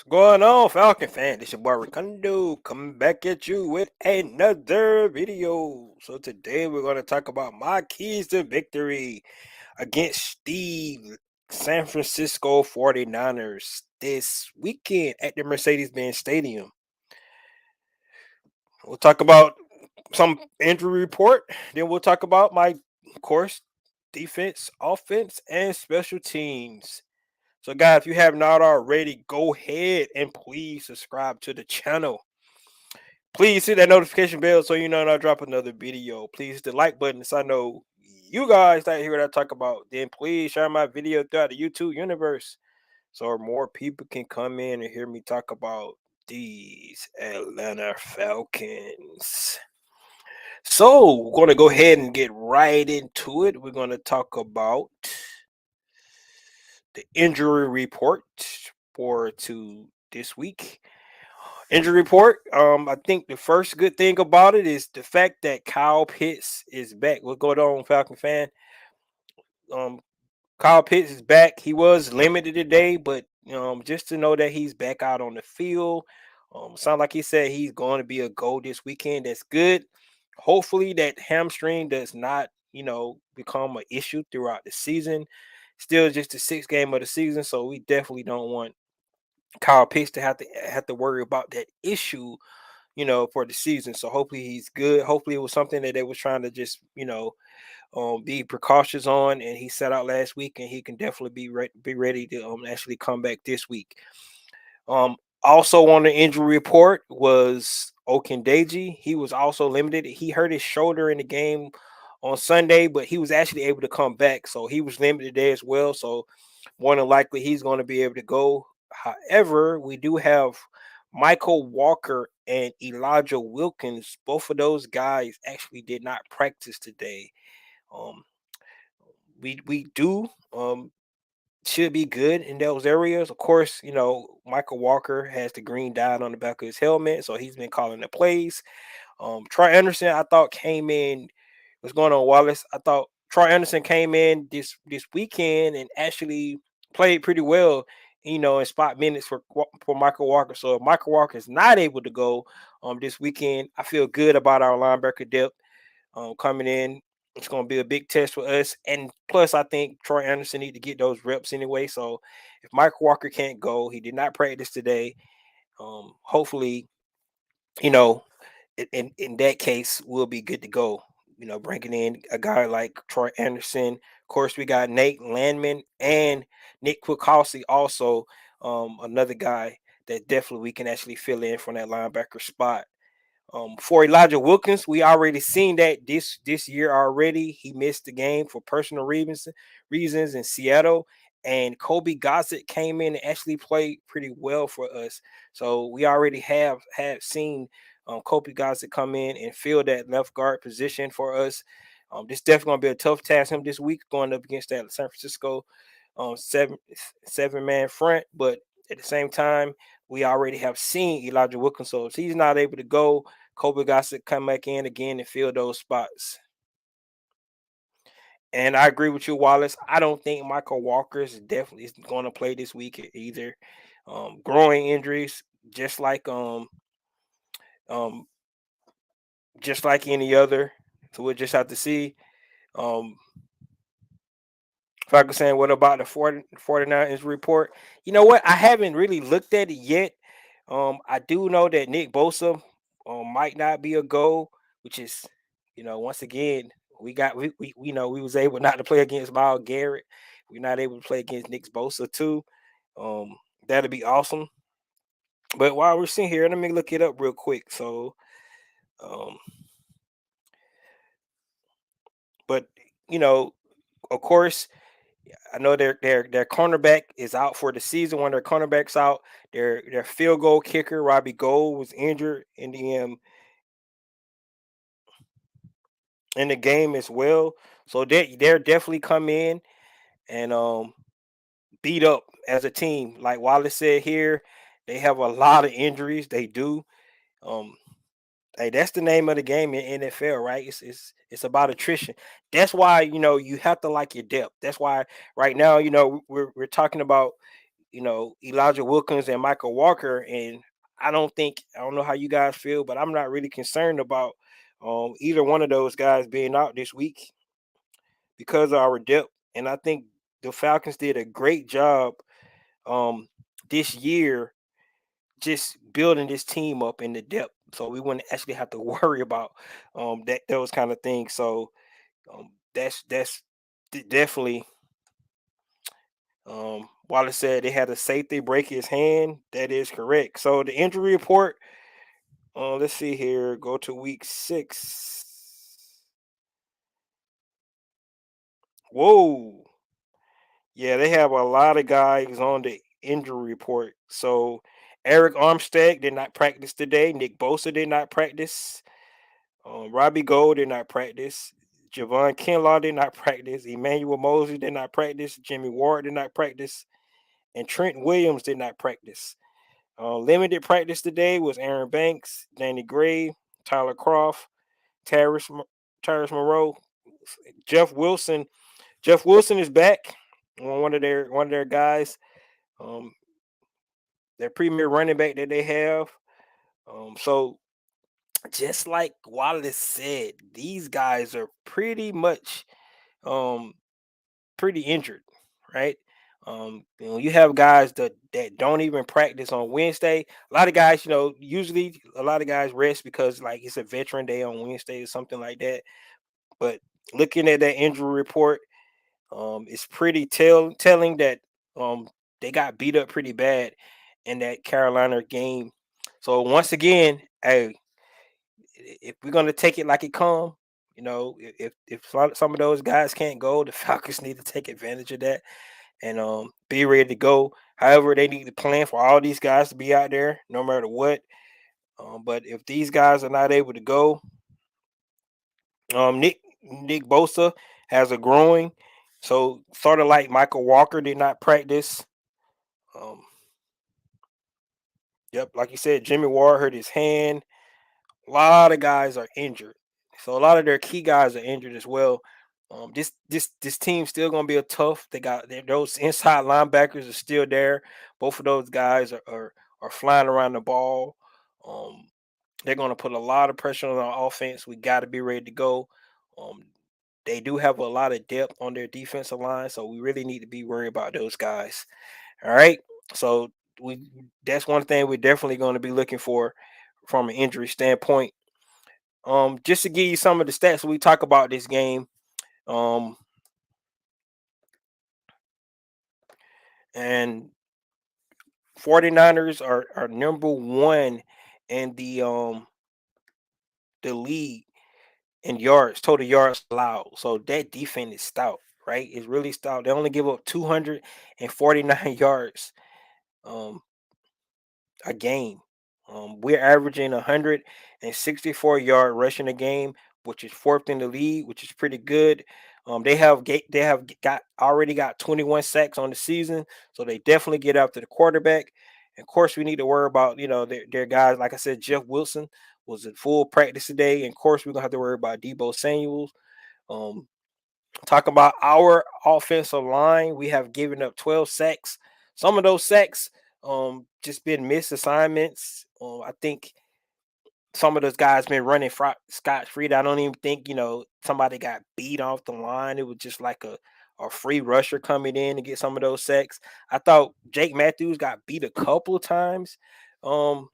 Going on, Falcon fan? This your boy Recondo coming back at you with another video. So today we're going to talk about my keys to victory against the San Francisco 49ers this weekend at the Mercedes-Benz Stadium. We'll talk about some injury report. Then we'll talk about my, of course, defense, offense, and special teams. So, guys, if you have not already, go ahead and please subscribe to the channel. Please hit that notification bell so you know when I drop another video. Please hit the like button so I know you guys that hear what I talk about. Then please share my video throughout the YouTube universe so more people can come in and hear me talk about these Atlanta Falcons. So, we're going to go ahead and get right into it. We're going to talk about the injury report for this week. Injury report. I think the first good thing about it is the fact that Kyle Pitts is back. What's going on, Falcon fan? Um, Kyle Pitts is back. He was limited today, but just to know that he's back out on the field. Sound like he said he's going to be a go this weekend. That's good. Hopefully that hamstring does not, become an issue throughout the season. Still just the sixth game of the season, so we definitely don't want Kyle Pitts to have to worry about that issue, for the season. So hopefully he's good. Hopefully it was something that they was trying to just, be precautious on, and he set out last week, and he can definitely be ready to actually come back this week. Also on the injury report was Okendeji. He was also limited. He hurt his shoulder in the game on Sunday, but he was actually able to come back, so he was limited there as well. So more than likely he's going to be able to go. However, we do have Michael Walker and Elijah Wilkins. Both of those guys actually did not practice today. Um, we do should be good in those areas. Of course, Michael Walker has the green dot on the back of his helmet, so he's been calling the plays. Troy Anderson, I thought came in. What's going on, Wallace? I thought Troy Anderson came in this weekend and actually played pretty well. In spot minutes for Michael Walker. So if Michael Walker is not able to go this weekend, I feel good about our linebacker depth coming in. It's going to be a big test for us. And plus, I think Troy Anderson need to get those reps anyway. So if Michael Walker can't go, he did not practice today. Hopefully, you know, in that case, we'll be good to go. Bringing in a guy like Troy Anderson. Of course, we got Nate Landman and Nick Kwiatkowski also, another guy that definitely we can actually fill in from that linebacker spot. For Elijah Wilkins, we already seen that this year already. He missed the game for personal reasons in Seattle, and Kobe Gossett came in and actually played pretty well for us. So we already have seen Kobe Gossett come in and fill that left guard position for us. This definitely gonna be a tough task him this week going up against that San Francisco seven man front, but at the same time, we already have seen Elijah Wilkins. So if he's not able to go, Kobe got to come back in again and fill those spots. And I agree with you, Wallace. I don't think Michael Walker is definitely going to play this week either. Growing injuries, just like um just like any other. So we'll just have to see. Um Falcon saying, what about the 49ers report? You know what? I haven't really looked at it yet. I do know that Nick Bosa might not be a go, which is, once again, we was able not to play against Miles Garrett. We're not able to play against Nick Bosa too. Um, that'd be awesome. But while we're sitting here, let me look it up real quick. So, um, but you know, of course, I know their cornerback is out for the season. One of their cornerbacks out. Their field goal kicker Robbie Gold was injured in the game as well. So they're definitely come in and beat up as a team. Like Wallace said here, they have a lot of injuries. They do. Um, Hey, that's the name of the game in NFL, right? It's about attrition. That's why you have to like your depth. That's why right now we're talking about Elijah Wilkins and Michael Walker, and I don't know how you guys feel, but I'm not really concerned about either one of those guys being out this week because of our depth. And I think the Falcons did a great job um, this year just building this team up in the depth, so we wouldn't actually have to worry about that those kind of things. So that's definitely. Wallace said they had a safety break his hand. That is correct. So the injury report. Let's see here. Go to week 6. Whoa. Yeah, they have a lot of guys on the injury report. So Eric Armstead did not practice today. Nick Bosa did not practice. Robbie Gold did not practice. Javon Kinlaw did not practice. Emmanuel Mosley did not practice. Jimmy Ward did not practice. And Trent Williams did not practice. Limited practice today was Aaron Banks, Danny Gray, Tyler Croft, Terrace, Terrace Moreau, Jeff Wilson. Jeff Wilson is back. One of their guys. Um, their premier running back that they have. So just like Wallace said, these guys are um pretty injured, right? You have guys that don't even practice on Wednesday. A lot of guys, usually a lot of guys rest because like it's a veteran day on Wednesday or something like that. But looking at that injury report, it's pretty telling that they got beat up pretty bad in that Carolina game. So once again, hey, if we're gonna take it like it come, if some of those guys can't go, the Falcons need to take advantage of that and be ready to go. However, they need to plan for all these guys to be out there, no matter what. But if these guys are not able to go, Nick Bosa has a growing, so sort of like Michael Walker did not practice. Um, yep, like you said, Jimmy Ward hurt his hand. A lot of guys are injured, so a lot of their key guys are injured as well. This team's still gonna be a tough. Those inside linebackers are still there. Both of those guys are flying around the ball. Um, they're gonna put a lot of pressure on our offense. We got to be ready to go. Um, they do have a lot of depth on their defensive line, so we really need to be worried about those guys. All right, so we that's one thing we're definitely going to be looking for from an injury standpoint. Just to give you some of the stats we talk about this game. Um, and 49ers are number one in the league in yards, total yards allowed. So that defense is stout, right? It's really stout. They only give up 249 yards um a game. We're averaging 164-yard rushing a game, which is fourth in the league, which is pretty good. They have already got 21 sacks on the season, so they definitely get after the quarterback. And of course, we need to worry about their guys. Like I said, Jeff Wilson was in full practice today, and of course, we're gonna have to worry about Debo Samuel. Um, Talk about our offensive line. We have given up 12 sacks. Some of those sacks just been missed assignments. I think some of those guys been running scot free. I don't even think somebody got beat off the line. It was just like a free rusher coming in to get some of those sacks. I thought Jake Matthews got beat a couple of times um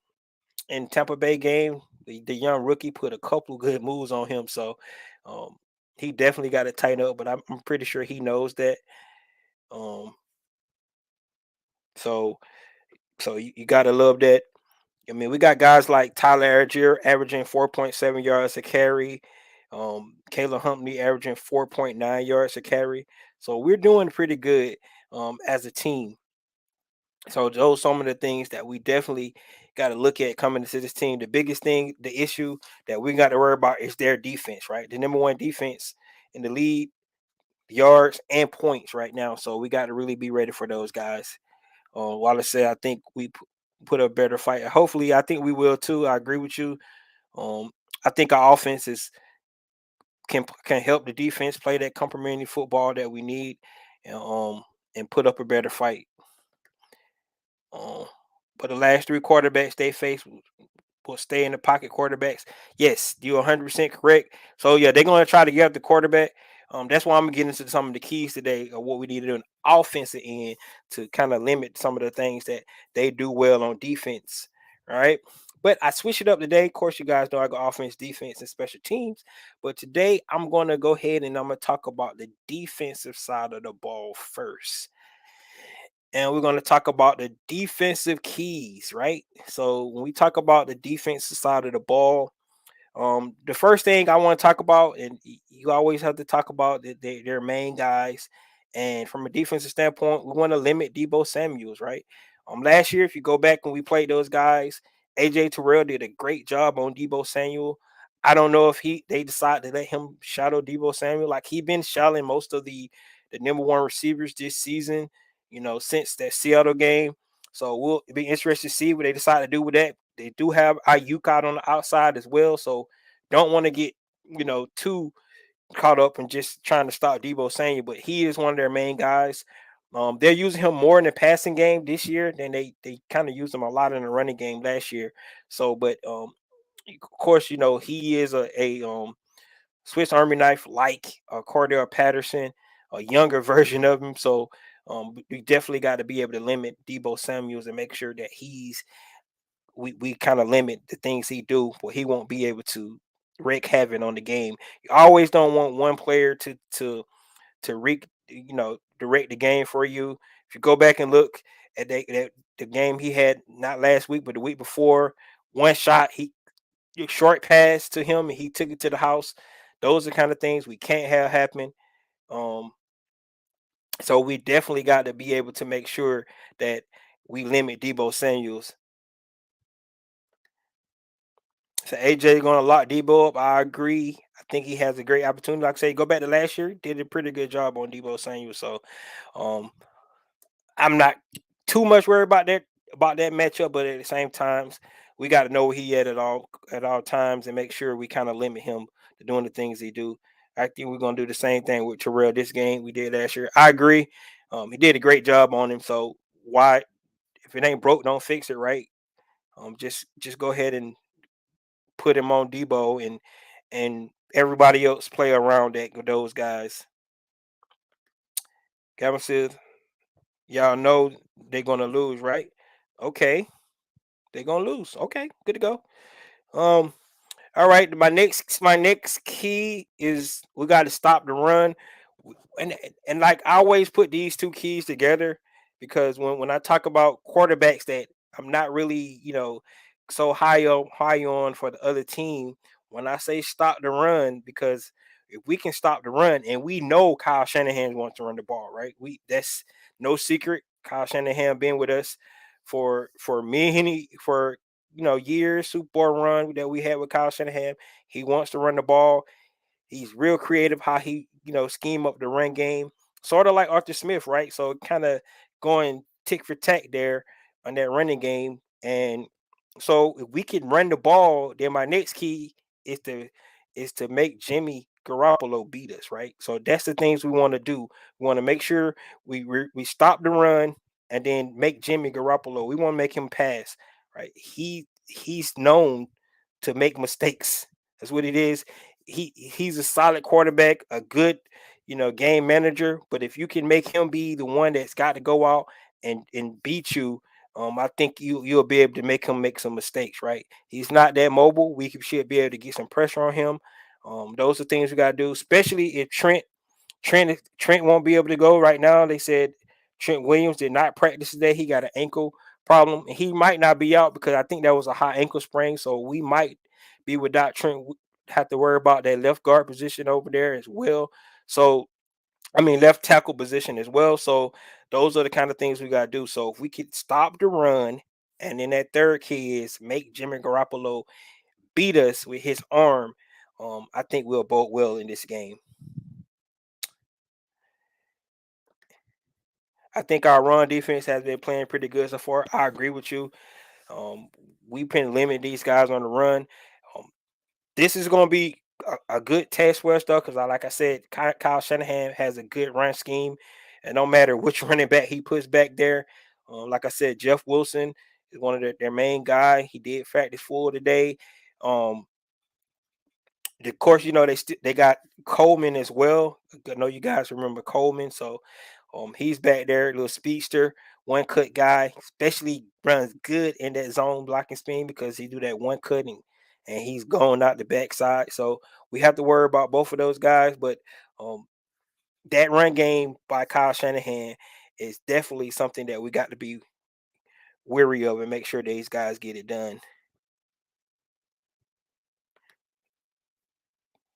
in Tampa Bay game. The young rookie put a couple good moves on him, so um he definitely got to tighten up. But I'm pretty sure he knows that. Um, so you gotta love that. I mean, we got guys like Tyler Algier averaging 4.7 yards a carry. Kayla Humphrey averaging 4.9 yards a carry. So we're doing pretty good as a team. So those some of the things that we definitely got to look at coming into this team. The biggest thing, the issue that we got to worry about is their defense, right? The number one defense in the league, yards and points right now. So we got to really be ready for those guys. While I say I think we put a better fight. Hopefully, I think we will too. I agree with you. Um, I think our offense can help the defense play that complementary football that we need, and and put up a better fight. Um, but the last three quarterbacks they faced will stay in the pocket quarterbacks. Yes, you're 100% correct. So yeah, they're going to try to get up the quarterback. That's why I'm getting into some of the keys today of what we need to do on the offensive end to kind of limit some of the things that they do well on defense. All right. But I switch it up today. Of course, you guys know I go offense, defense, and special teams. But today I'm going to go ahead and I'm going to talk about the defensive side of the ball first. And we're going to talk about the defensive keys, right? So when we talk about the defensive side of the ball, the first thing I want to talk about, and you always have to talk about their main guys. And from a defensive standpoint, we want to limit Debo Samuels, right? Last year, if you go back when we played those guys, AJ Terrell did a great job on Debo Samuel. I don't know if they decided to let him shadow Debo Samuel. Like he been shadowing most of the number one receivers this season, since that Seattle game. So we'll be interested to see what they decide to do with that. They do have Ayuk out on the outside as well, so don't want to get too caught up in just trying to stop Debo Samuel, but he is one of their main guys. They're using him more in the passing game this year than they kind of used him a lot in the running game last year. So, but of course, he is a Swiss Army knife like Cordell Patterson, a younger version of him. So we definitely got to be able to limit Debo Samuels and make sure that we kind of limit the things he do, but he won't be able to wreak havoc on the game. You always don't want one player to wreak, direct the game for you. If you go back and look at the game he had not last week but the week before, one shot short pass to him and he took it to the house. Those are kind of things we can't have happen. Um, so we definitely got to be able to make sure that we limit Debo Samuels. So AJ going to lock Debo up. I agree. I think he has a great opportunity. Like I say, go back to last year, did a pretty good job on Debo Samuel. So um, I'm not too much worried about that matchup, but at the same times, we got to know where he at all times and make sure we kind of limit him to doing the things he do. I think we're gonna do the same thing with Terrell this game we did last year. I agree. He did a great job on him. So why, if it ain't broke, don't fix it, right? Just go ahead and put him on Debo and everybody else play around those guys. Gavin says, y'all know they're gonna lose, right? Okay, they're gonna lose. Okay, good to go. Um, all right. My next key is we got to stop the run, and like I always put these two keys together because when I talk about quarterbacks that I'm not really so high on for the other team. When I say stop the run, because if we can stop the run, and we know Kyle Shanahan wants to run the ball, right? That's no secret. Kyle Shanahan been with us for many for years, Super Bowl run that we had with Kyle Shanahan. He wants to run the ball. He's real creative how he, scheme up the run game, sort of like Arthur Smith, right? So kind of going tick for tack there on that running game. And so if we can run the ball, then my next key is to make Jimmy Garoppolo beat us, right? So that's the things we want to do. We want to make sure we stop the run and then make Jimmy Garoppolo. We want to make him pass, right? He's known to make mistakes. That's what it is. He's a solid quarterback, a good game manager. But if you can make him be the one that's got to go out and beat you, I think you'll be able to make him make some mistakes. Right? He's not that mobile. Should be able to get some pressure on him. Those are things we got to do, especially if Trent won't be able to go right now. They said Trent Williams did not practice today. He got an ankle problem. And he might not be out because I think that was a high ankle sprain. So we might be without Trent. Have to worry about that left guard position over there as well. So I mean left tackle position as well. So those are the kind of things we got to do. So if we could stop the run, and then that third key is make Jimmy Garoppolo beat us with his arm. I think we'll both well in this game. I think our run defense has been playing pretty good so far. I agree with you. Um, we can limit these guys on the run. Um, this is going to be a good test for us, though, because like I said, Kyle Shanahan has a good run scheme, and no matter which running back he puts back there, Like I said, Jeff Wilson is one of their main guy. He did practice full today. Um, of course, they got Coleman as well. I know you guys remember Coleman, so he's back there, little speedster, one cut guy, especially runs good in that zone blocking spin because he do that one cutting and he's going out the backside. So we have to worry about both of those guys, but um, that run game by Kyle Shanahan is definitely something that we got to be weary of and make sure these guys get it done.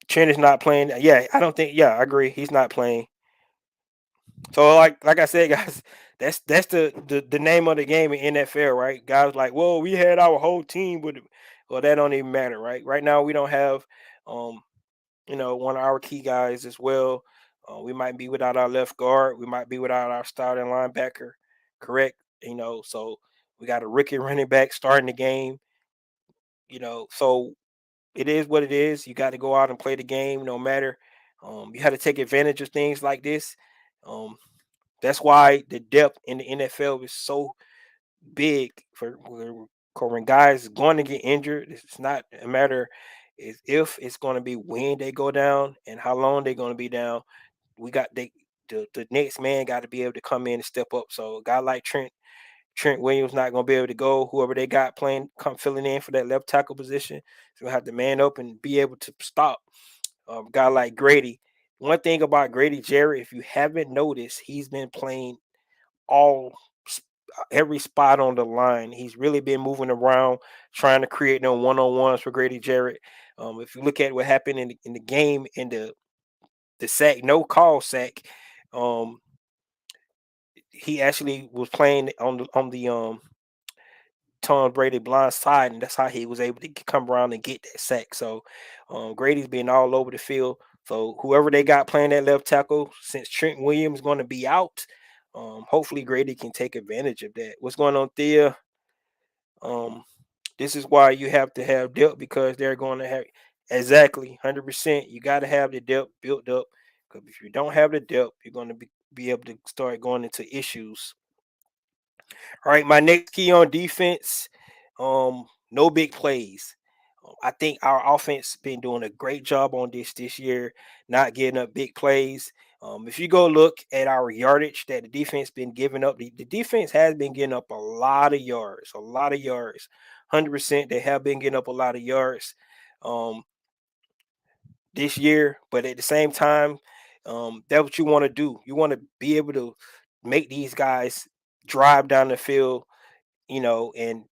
Trent is not playing. Yeah, I don't think. Yeah, I agree. He's not playing. So like I said, guys, that's the name of the game in NFL, right? Guys like, well, we had our whole team with, well, that don't even matter, right? Right now, we don't have, um, one of our key guys as well. We might be without our left guard. We might be without our starting linebacker, correct? So we got a rookie running back starting the game. So it is what it is. You got to go out and play the game, no matter. You had to take advantage of things like this. Um, that's why the depth in the NFL is so big for when guys going to get injured. It's not a matter is if it's going to be when they go down and how long they're going to be down. We got the next man got to be able to come in and step up. So a guy like Trent Williams not going to be able to go. Whoever they got playing, come filling in for that left tackle position, so we have to man up and be able to stop a guy like Grady. One thing about Grady Jarrett, if you haven't noticed, he's been playing all every spot on the line. He's really been moving around, trying to create no one-on-ones for Grady Jarrett. If you look at what happened in the game in the sack, no call sack, um, he actually was playing on the Tom Brady blind side, and that's how he was able to come around and get that sack. So Grady's been all over the field. So whoever they got playing that left tackle, since Trent Williams going to be out, hopefully Grady can take advantage of that. What's going on, Thea? Um, this is why you have to have depth because they're going to have exactly 100%. You got to have the depth built up because if you don't have the depth, you're going to be able to start going into issues. All right, my next key on defense, no big plays. I think our offense been doing a great job on this year, not getting up big plays. If you go look at our yardage that the defense been giving up, the defense has been getting up a lot of yards, 100%. They have been getting up a lot of yards um, this year, but at the same time, that's what you want to do. You want to be able to make these guys drive down the field, and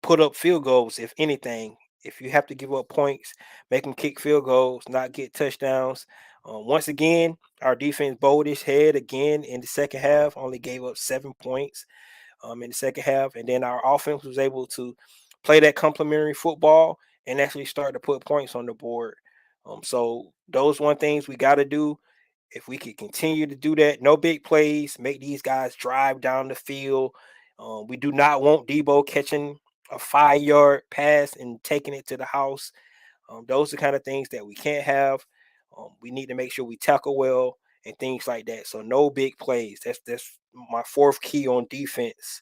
put up field goals. If anything, if you have to give up points, make them kick field goals, not get touchdowns. Once again, our defense bowled its head again in the second half. Only gave up 7 points in the second half, and then our offense was able to play that complementary football and actually start to put points on the board. So those one things we got to do. If we could continue to do that, no big plays, make these guys drive down the field. We do not want Debo catching a 5 yard pass and taking it to the house. Those are the kind of things that we can't have. We need to make sure we tackle well and things like that. So no big plays. That's my fourth key on defense.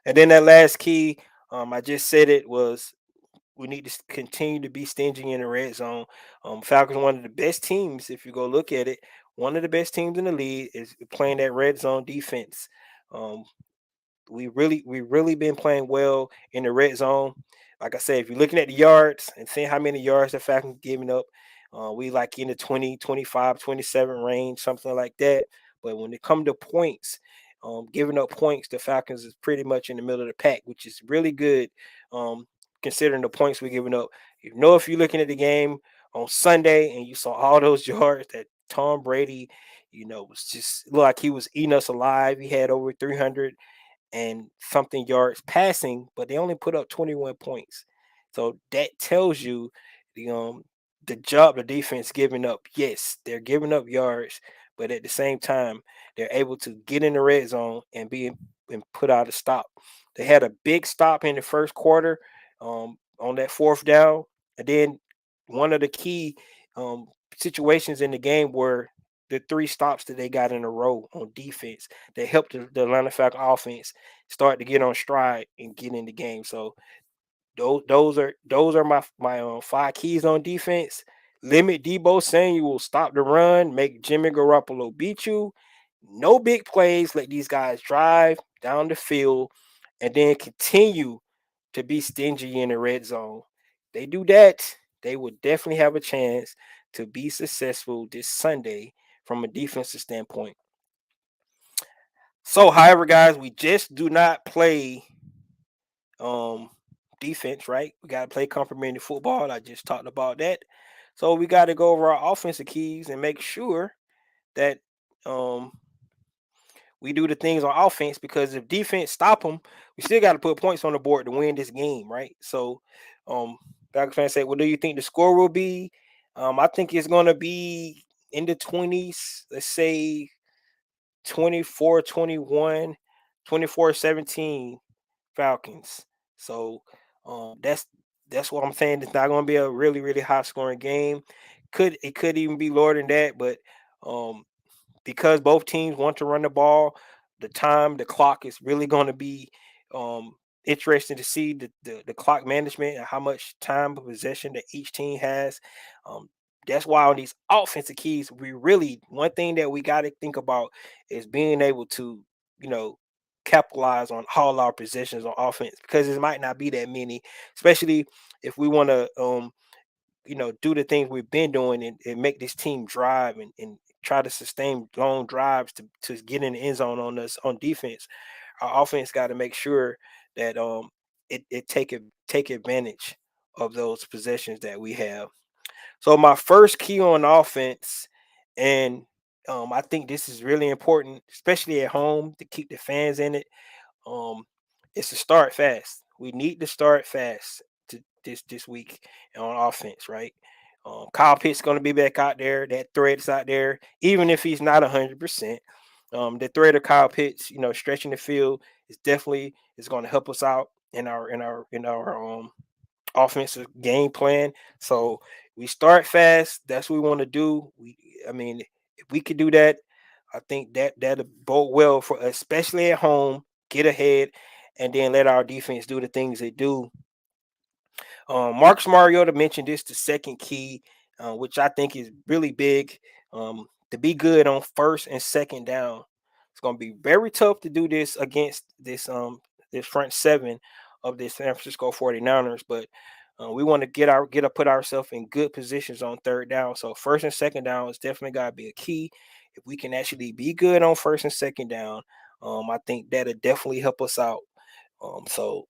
And then that last key, I just said it was we need to continue to be stingy in the red zone. Falcons one of the best teams. If you go look at it, one of the best teams in the league is playing that red zone defense. Um, we really been playing well in the red zone. Like I said, if you're looking at the yards and seeing how many yards the Falcons giving up, we like in the 20, 25, 27 range, something like that. But when it come to points, giving up points, the Falcons is pretty much in the middle of the pack, which is really good, considering the points we're giving up. If you're looking at the game on Sunday and you saw all those yards that Tom Brady, was just looked like he was eating us alive. He had over 300 and something yards passing, but they only put up 21 points. So that tells you the um the job the defense giving up. Yes, they're giving up yards, but at the same time, they're able to get in the red zone and put out a stop. They had a big stop in the first quarter on that fourth down, and then one of the key situations in the game where the 3 stops that they got in a row on defense that helped the Atlanta Falcons offense start to get on stride and get in the game. So those are my 5 keys on defense. Limit Debo Samuel, stop the run, make Jimmy Garoppolo beat you. No big plays, let these guys drive down the field, and then continue to be stingy in the red zone. They do that, they would definitely have a chance to be successful this Sunday from a defensive standpoint. So, however, guys, we just do not play um defense, right? We got to play complementary football. I just talked about that. So we got to go over our offensive keys and make sure that um we do the things on offense, because if defense stop them, we still got to put points on the board to win this game, right? So Falcons fans say, what do you think the score will be? I think it's going to be in the 20s. Let's say 24-21, 24-17 Falcons. So that's what I'm saying. It's not going to be a really really high scoring game. Could even be lower than that, but um, because both teams want to run the ball, the clock is really going to be um, interesting to see the clock management and how much time of possession that each team has. Um, that's why on these offensive keys, we really, one thing that we got to think about is being able to, you know, capitalize on all our possessions on offense, because it might not be that many, especially if we want to do the things we've been doing, and make this team drive and try to sustain long drives to get in the end zone on us on defense. Our offense got to make sure that it take advantage of those possessions that we have. So my first key on offense, and I think this is really important, especially at home, to keep the fans in it. Um, it's to start fast. We need to start fast to this week on offense, right? Kyle Pitts going to be back out there. That threat's out there, even if he's not 100%. The threat of Kyle Pitts, stretching the field is going to help us out in our offensive game plan. So we start fast. That's what we want to do. I mean, if we could do that, I think that'll bode well for us, especially at home. Get ahead, and then let our defense do the things they do. Marcus Mariota mentioned this, the second key, which I think is really big. To be good on first and second down. It's going to be very tough to do this against this front seven of the San Francisco 49ers, but we want to put ourselves in good positions on third down. So first and second down is definitely got to be a key. If we can actually be good on first and second down, I think that'll definitely help us out. So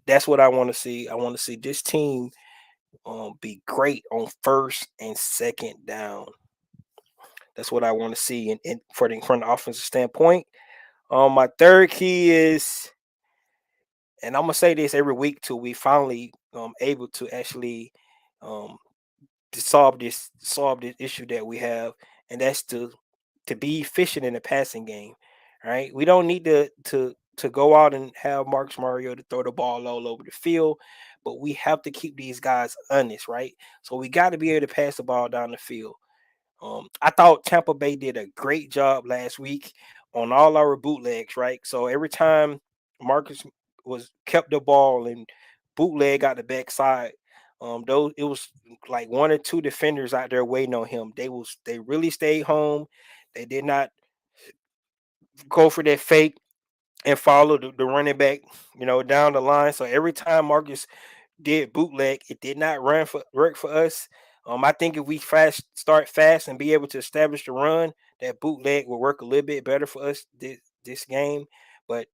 that's what I want to see. I want to see this team be great on first and second down. That's what I want to see from the offensive standpoint. My third key is, and I'm gonna say this every week till we finally able to actually um, to solve this issue that we have, and that's to be efficient in the passing game. Right? We don't need to go out and have Marcus Mario to throw the ball all over the field, but we have to keep these guys honest, right? So we got to be able to pass the ball down the field. I thought Tampa Bay did a great job last week on all our bootlegs, right? So every time Marcus was kept the ball and bootleg out the backside, those it was like one or two defenders out there waiting on him. They really stayed home. They did not go for that fake and follow the running back, down the line. So every time Marcus did bootleg, it did not work for us. I think if we start fast and be able to establish the run, that bootleg will work a little bit better for us this game. But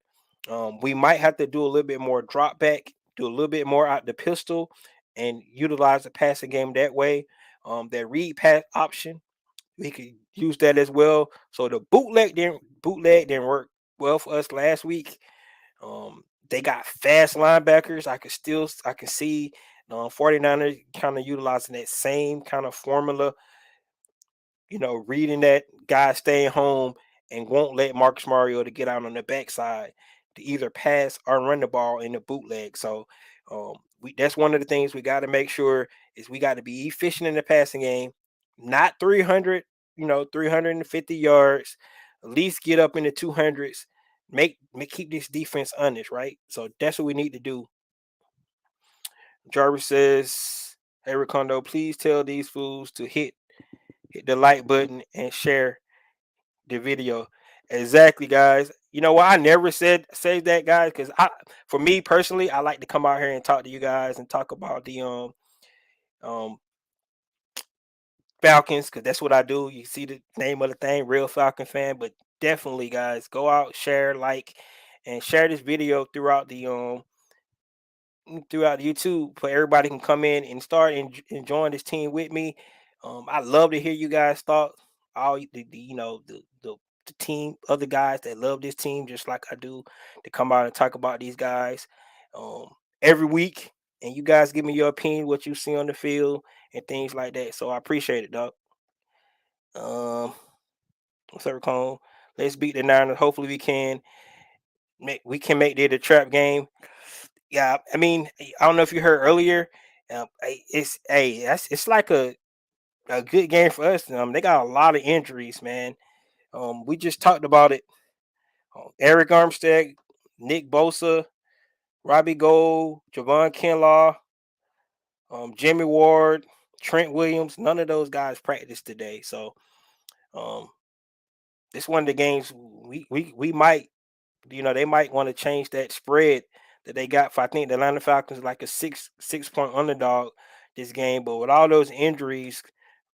we might have to do a little bit more drop back, do a little bit more out the pistol, and utilize the passing game that way. That read pass option, we could use that as well. So the bootleg didn't work well for us last week. They got fast linebackers. I can see 49ers kind of utilizing that same kind of formula, reading that guy staying home and won't let Marcus Mario to get out on the backside to either pass or run the ball in the bootleg. So that's one of the things we got to make sure is we got to be efficient in the passing game, not 300 350 yards, at least get up in the 200s, keep this defense honest, right? So that's what we need to do. Jarvis says, "Hey Recondo, please tell these fools to hit the like button and share the video." Exactly, guys. You know what? I never say that, guys, because for me personally, I like to come out here and talk to you guys and talk about the um Falcons, because that's what I do. You see the name of the thing, real Falcon fan. But definitely, guys, go out, share, like, and share this video throughout YouTube, for everybody can come in and start enjoying this team with me. I love to hear you guys talk. All the team, other guys that love this team just like I do, to come out and talk about these guys um, every week. And you guys give me your opinion, what you see on the field, and things like that. So I appreciate it, dog. Um, what's up, Cone? Let's beat the Niners. Hopefully, we can make it a trap game. Yeah, I mean, I don't know if you heard earlier. It's like a good game for us. They got a lot of injuries, man. We just talked about it. Eric Armstead, Nick Bosa, Robbie Gold, Javon Kinlaw, Jimmy Ward, Trent Williams. None of those guys practiced today. So um, this one of the games we might, they might want to change that spread that they got for, I think, the Atlanta Falcons, like a six point underdog this game. But with all those injuries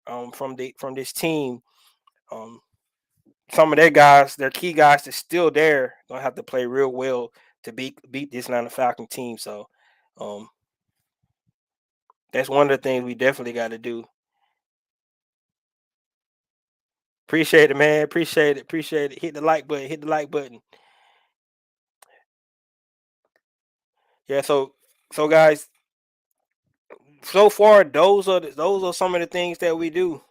from this team, um some of their guys, their key guys that's still there, gonna have to play real well to beat this Atlanta Falcon team. So um that's one of the things we definitely got to do. Appreciate it, man. Appreciate it. Appreciate it. Hit the like button. Hit the like button. Yeah. So guys, so far those are some of the things that we do.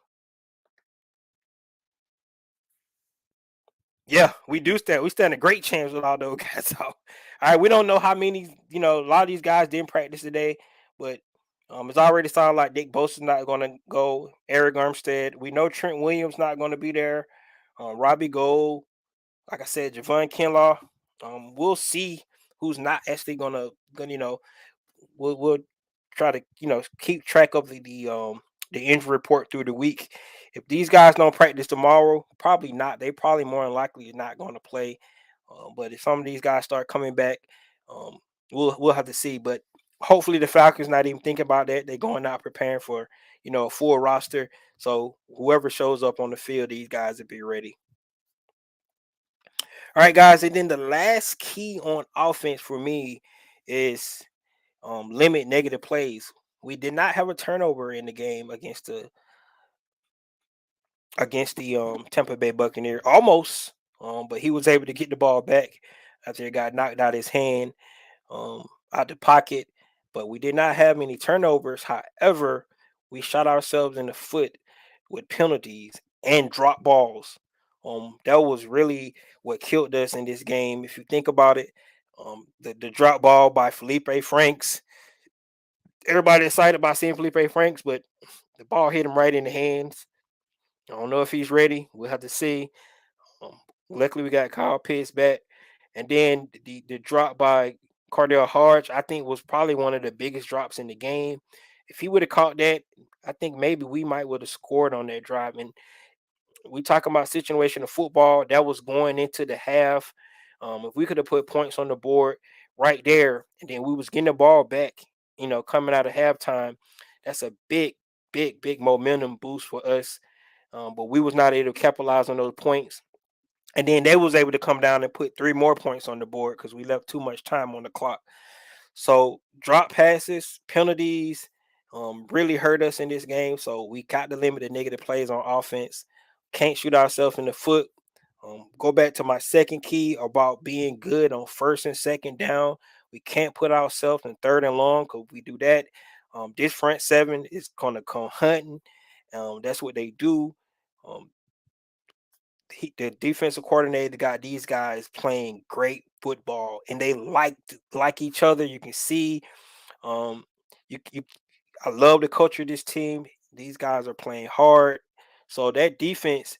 Yeah, we do stand. We stand a great chance with all those guys. So, all right, we don't know how many. A lot of these guys didn't practice today, but it's already sounded like Nick Bosa's not going to go. Eric Armstead. We know Trent Williams not going to be there. Robbie Gold, like I said, Javon Kinlaw. We'll see who's not actually gonna we'll try to keep track of the injury report through the week. If these guys don't practice tomorrow, probably not. They probably more than likely not going to play. But if some of these guys start coming back, um, we'll have to see. But hopefully the Falcons not even thinking about that. They're going out preparing for a full roster. So whoever shows up on the field, these guys will be ready. All right, guys, and then the last key on offense for me is limit negative plays. We did not have a turnover in the game against the Tampa Bay Buccaneers. Almost, but he was able to get the ball back after it got knocked out his hand, out the pocket. But we did not have any turnovers. However, we shot ourselves in the foot with penalties and drop balls. That was really what killed us in this game. If you think about it, the drop ball by Felipe Franks. Everybody excited about seeing Felipe Franks, but the ball hit him right in the hands. I don't know if he's ready. We'll have to see. Um, Luckily, we got Kyle Pitts back, and then the drop by Cardell Hodge, I think, was probably one of the biggest drops in the game. If he would have caught that, I think maybe we might would have scored on that drive. And we talking about situation of football that was going into the half. If we could have put points on the board right there, and then we was getting the ball back, coming out of halftime, that's a big, big, big momentum boost for us. But we was not able to capitalize on those points, and then they was able to come down and put three more points on the board because we left too much time on the clock. So drop passes, penalties, really hurt us in this game. So we got to limit the negative plays on offense. Can't shoot ourselves in the foot. Go back to my second key about being good on first and second down. We can't put ourselves in third and long, because we do that. This front seven is gonna come hunting. That's what they do. Um, the defensive coordinator got these guys playing great football, and they like each other. You can see, um, you I love the culture of this team. These guys are playing hard. So that defense,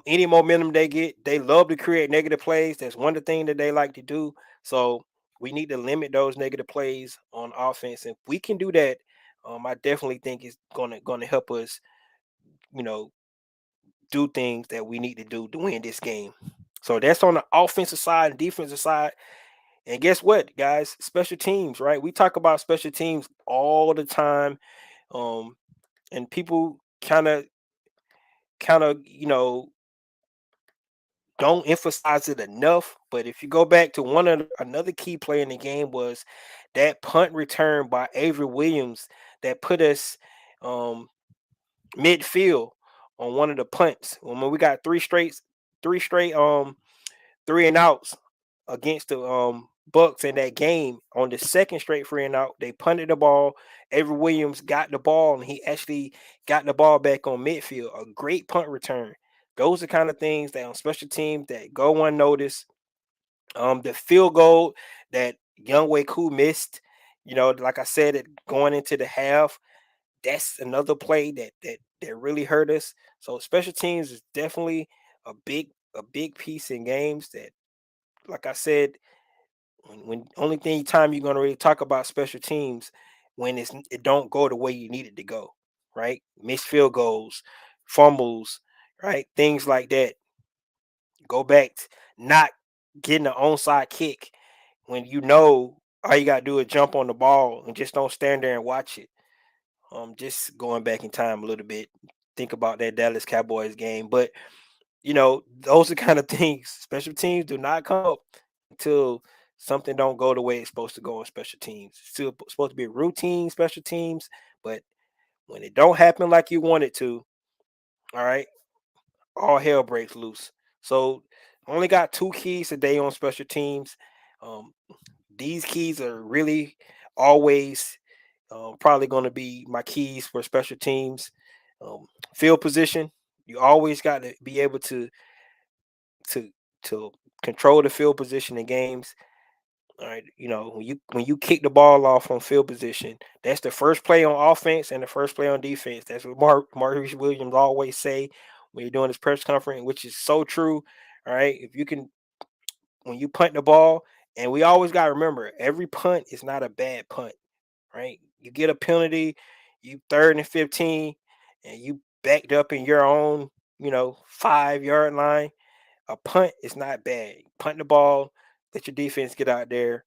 any momentum they get, they love to create negative plays. That's one of the things that they like to do. So we need to limit those negative plays on offense. If we can do that, I definitely think it's gonna help us, you know, do things that we need to do to win this game. So that's on the offensive side and defensive side. And guess what, guys? Special teams, right? We talk about special teams all the time. Um, and people kind of, don't emphasize it enough. But if you go back to another key play in the game was that punt return by Avery Williams that put us um midfield on one of the punts. When we got three straight 3 and outs against the Bucks in that game. On the second straight 3 and out, they punted the ball. Avery Williams got the ball, and he actually got the ball back on midfield. A great punt return. Those are kind of things that on special teams that go unnoticed. The field goal that Younghoe Koo missed, like I said, it going into the half, that's another play that really hurt us. So special teams is definitely a big piece in games that, like I said, when only thing time you're gonna really talk about special teams when it don't go the way you need it to go, right? Missed field goals, fumbles, right? Things like that. Go back to not getting an onside kick when all you gotta do is jump on the ball and just don't stand there and watch it. Just going back in time a little bit, think about that Dallas Cowboys game. But those are kind of things. Special teams do not come up until something don't go the way it's supposed to go on special teams. It's still supposed to be routine special teams, but when it don't happen like you want it to, all right, all hell breaks loose. So only got two keys today on special teams. Um, these keys are really always probably going to be my keys for special teams. Um, Field position, you always got to be able to to control the field position in games. All right, when you kick the ball off on field position, that's the first play on offense and the first play on defense. That's what Maurice Williams always say when you're doing his press conference, which is so true. All right, if you can, when you punt the ball, and we always got to remember, every punt is not a bad punt, right? You get a penalty, you 3rd and 15, and you backed up in your own, 5-yard line. A punt is not bad. Punt the ball, let your defense get out there,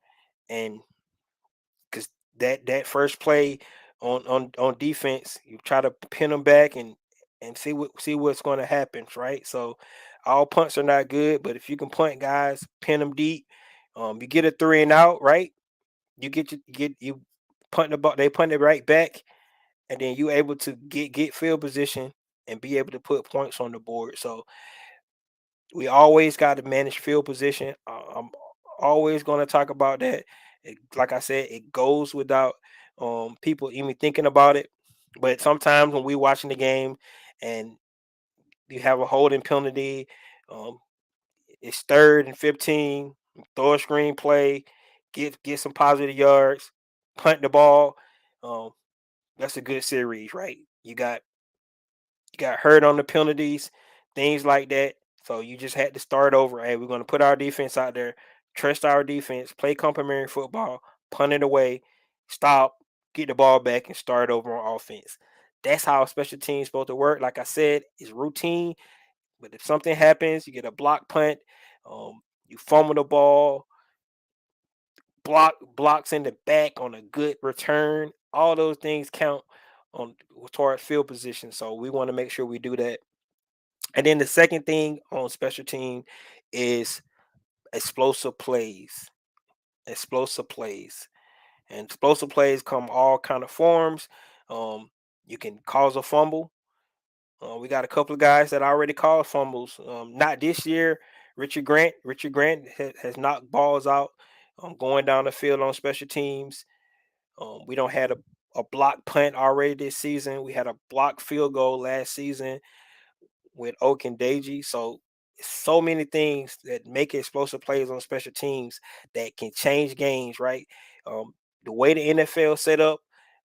and because that first play on defense, you try to pin them back and see what's going to happen, right? So all punts are not good, but if you can punt guys, pin them deep, you get a 3 and out, right? You punt the ball, they punt it right back, and then you able to get field position and be able to put points on the board. So we always got to manage field position. I'm always going to talk about that. Like I said, it goes without people even thinking about it. But sometimes when we watching the game and you have a holding penalty, um, it's 3rd and 15, throw a screen play, get some positive yards, punt the ball. Um, that's a good series, right? You got hurt on the penalties, things like that. So you just had to start over. Hey, we're going to put our defense out there, trust our defense, play complementary football, punt it away, stop, get the ball back, and start over on offense. That's how special teams supposed to work. Like I said, it's routine. But if something happens, you get a block punt, you fumble the ball, blocks in the back on a good return. All those things count on towards field position. So we want to make sure we do that. And then the second thing on special team is explosive plays. Explosive plays. And explosive plays come all kind of forms. Um, you can cause a fumble. We got a couple of guys that already caused fumbles. Not this year. Richard Grant. Richard Grant has knocked balls out going down the field on special teams. We don't had a block punt already this season. We had a block field goal last season with Oak and Deji. So many things that make explosive plays on special teams that can change games, right? The way the NFL set up,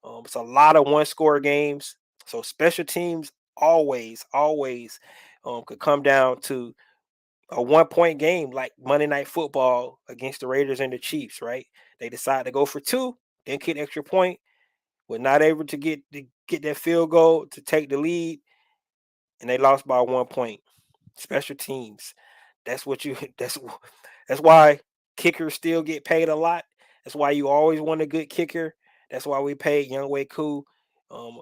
it's a lot of one score games. So special teams always could come down to a 1 point game like Monday Night Football against the Raiders and the Chiefs, right? They decide to go for two, then kick extra point, were not able to get that field goal to take the lead, and they lost by 1 point. Special teams. That's what you. That's why kickers still get paid a lot. That's why you always want a good kicker. That's why we paid Young Wei Koo,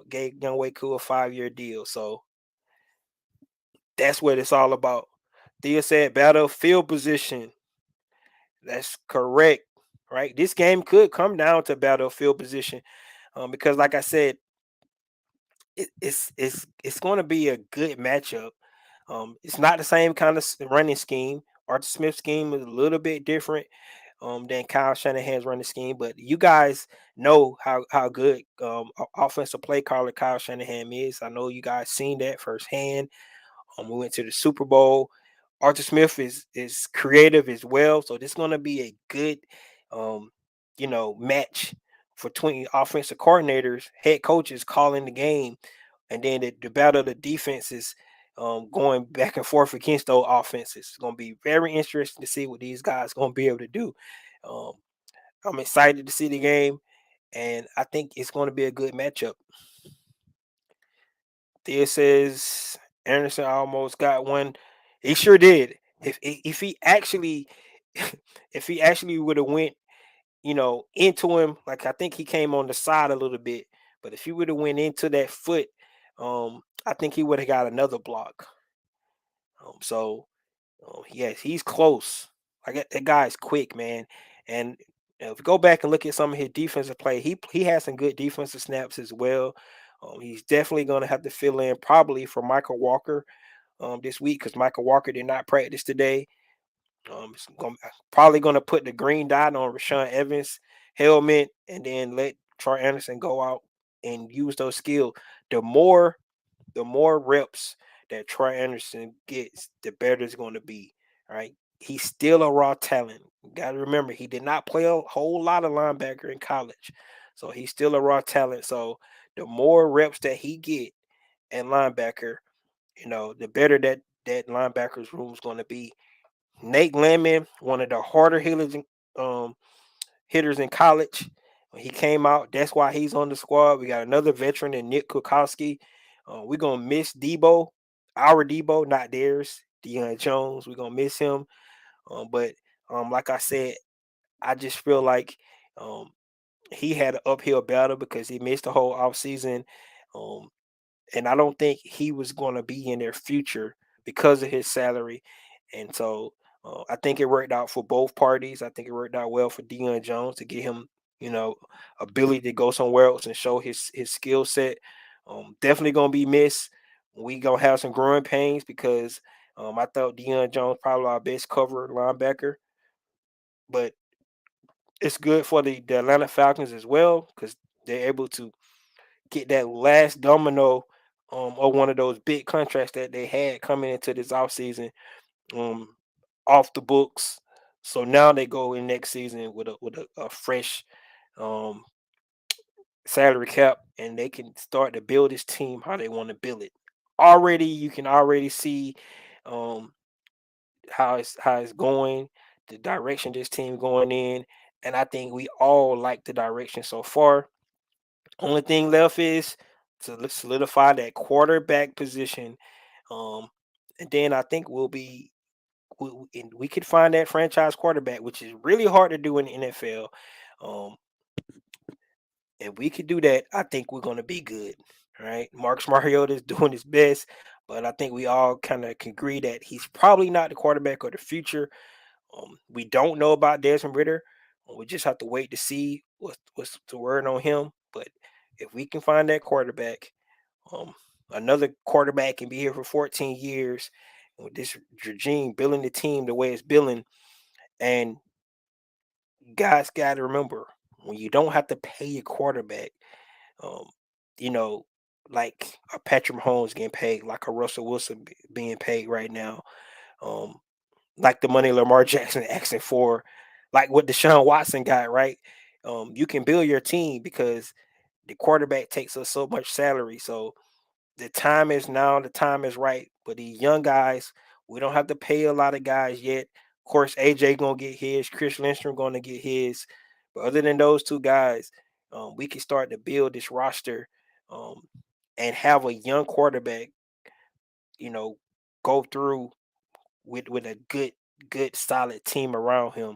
gave Young Wei Koo a 5 year deal. So that's what it's all about. Thea said battlefield position. That's correct, right? This game could come down to battlefield position, because, like I said, it's going to be a good matchup. It's not the same kind of running scheme. Arthur Smith's scheme is a little bit different than Kyle Shanahan's running scheme, but you guys know how good offensive play caller Kyle Shanahan is. I know you guys seen that firsthand. We went to the Super Bowl. Arthur Smith is creative as well, so this is going to be a good, um, match for 20 offensive coordinators, head coaches calling the game, and then the battle of the defenses, going back and forth against those offenses. It's going to be very interesting to see what these guys going to be able to do. Um, I'm excited to see the game, and I think it's going to be a good matchup. Thea says Anderson almost got one. He sure did. If he actually if he actually would have went, into him, like I think he came on the side a little bit, but if he would have went into that foot, I think he would have got another block. So yes, he's close. Like that guy's quick, man. And if you go back and look at some of his defensive play, he has some good defensive snaps as well. He's definitely going to have to fill in probably for Michael Walker this week because Michael Walker did not practice today. Probably going to put the green dot on Rashawn Evans' helmet and then let Troy Anderson go out and use those skills. The more reps that Troy Anderson gets, the better it's going to be. All right. He's still a raw talent. You got to remember, he did not play a whole lot of linebacker in college. So he's still a raw talent. So the more reps that he get at linebacker, the better that linebacker's room is going to be. Nate Lemon, one of the harder um, hitters in college. When he came out, that's why he's on the squad. We got another veteran in Nick Kukowski. We're gonna miss Debo, our Debo, not theirs. Deion Jones. We're gonna miss him. But like I said, I just feel like um, he had an uphill battle because he missed the whole offseason. Um, and I don't think he was going to be in their future because of his salary. And so I think it worked out for both parties. I think it worked out well for Deion Jones to get him, ability to go somewhere else and show his skill set. Definitely gonna be missed. We gonna have some growing pains because I thought Deion Jones probably our best cover linebacker, but it's good for the Atlanta Falcons as well because they're able to get that last domino of one of those big contracts that they had coming into this offseason um off the books. So now they go in next season with a fresh um salary cap and they can start to build this team how they want to build it. Already you can already see um how it's going, the direction this team going in, and I think we all like the direction so far. Only thing left is to solidify that quarterback position. Um, and then I think we could find that franchise quarterback, which is really hard to do in the NFL. Um, and we could do that. I think we're going to be good. All right. Marcus Mariota is doing his best, but I think we all kind of can agree that he's probably not the quarterback of the future. We don't know about Desmond Ritter. We just have to wait to see what's the word on him. But if we can find that quarterback, um, another quarterback can be here for 14 years. With this regime building the team the way it's building, and guys got to remember when you don't have to pay your quarterback, um, you know, like a Patrick Mahomes getting paid, like a Russell Wilson being paid right now. Um, like the money Lamar Jackson asking for, like what Deshaun Watson got, right? You can build your team because the quarterback takes up so much salary. So the time is now. The time is right. But these young guys, we don't have to pay a lot of guys yet. Of course, AJ gonna get his. Chris Lindstrom gonna get his. But other than those two guys, we can start to build this roster, um, and have a young quarterback. You know, go through with a good solid team around him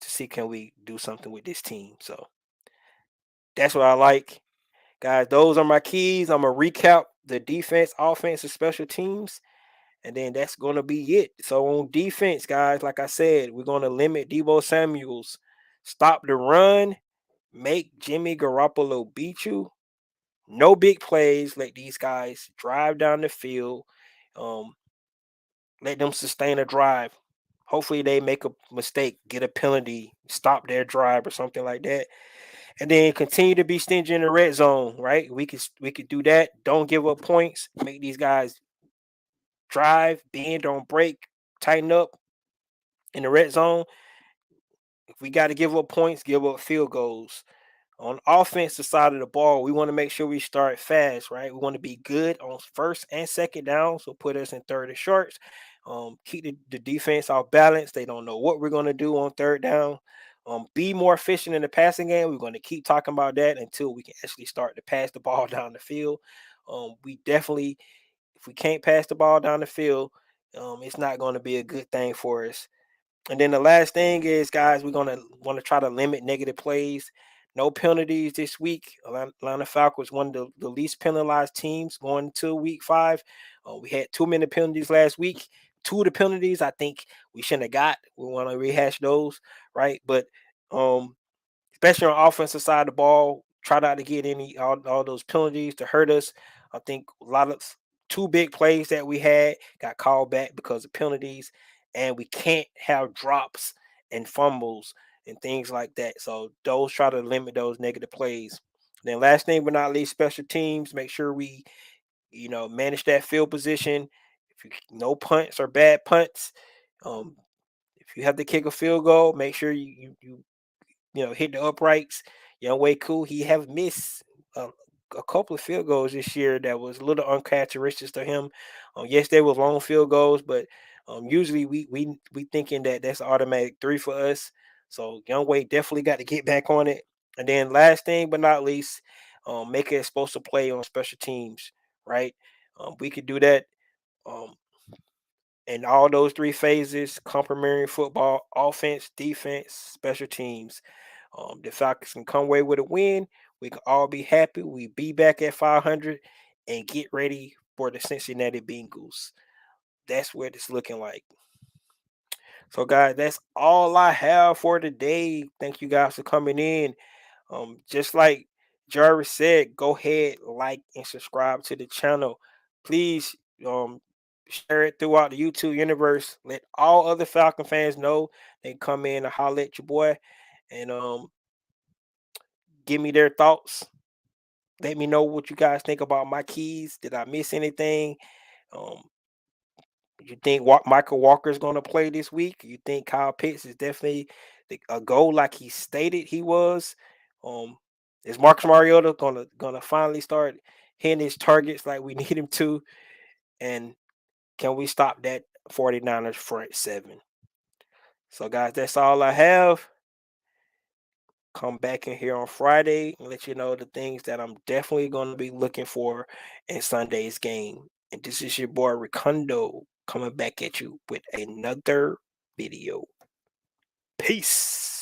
to see can we do something with this team. So that's what I like. Guys, those are my keys. I'm gonna recap the defense, offense, and special teams, and then that's gonna be it. So on defense, guys, like I said, we're gonna limit Debo Samuels, stop the run, make Jimmy Garoppolo beat you. No big plays. Let these guys drive down the field. Um, Let them sustain a drive. Hopefully they make a mistake, get a penalty, stop their drive or something like that. And then continue to be stingy in the red zone, right? We could do that. Don't give up points. Make these guys drive, bend, don't break, tighten up in the red zone. If we got to give up points, give up field goals. On the offensive side of the ball, we want to make sure we start fast, right? We want to be good on first and second down, so put us in third and shorts. Keep the defense off balance. They don't know what we're going to do on third down. Be more efficient in the passing game. We're going to keep talking about that until we can actually start to pass the ball down the field. We definitely, if we can't pass the ball down the field, it's not going to be a good thing for us. And then the last thing is, guys, we're gonna want to try to limit negative plays. No penalties this week. Atlanta Falcons one of the least penalized teams going to week 5. We had too many penalties last week. Two of the penalties I think we shouldn't have got. We want to rehash those, right? But um, especially on offensive side of the ball, try not to get all those penalties to hurt us. I think a lot of two big plays that we had got called back because of penalties, and we can't have drops and fumbles and things like that. So those try to limit those negative plays. Then last thing but not least, special teams. Make sure we manage that field position. If you no punts or bad punts, um, if you have to kick a field goal, make sure you hit the uprights. Young Way Cool, he have missed a couple of field goals this year that was a little uncharacteristic to him. Yes, they were long field goals, but usually we thinking that that's an automatic 3 for us. So Young Way definitely got to get back on it. And then last thing but not least, make it supposed to play on special teams, right? We could do that. Um, in all those 3 phases, complementary football, offense, defense, special teams. The Falcons can come away with a win. We can all be happy. We be back at 500 and get ready for the Cincinnati Bengals. That's what it's looking like. So, guys, that's all I have for today. Thank you guys for coming in. Just like Jarvis said, go ahead, like and subscribe to the channel. Please share it throughout the YouTube universe. Let all other Falcon fans know they come in and holler at your boy and give me their thoughts. Let me know what you guys think about my keys. Did I miss anything? Um, you think Michael Walker is going to play this week? You think Kyle Pitts is definitely a goal like he stated he was? Um, is Marcus Mariota gonna finally start hitting his targets like we need him to? And can we stop that 49ers front 7? So guys, that's all I have. Come back in here on Friday and let you know the things that I'm definitely going to be looking for in Sunday's game. And this is your boy Recondo coming back at you with another video. Peace.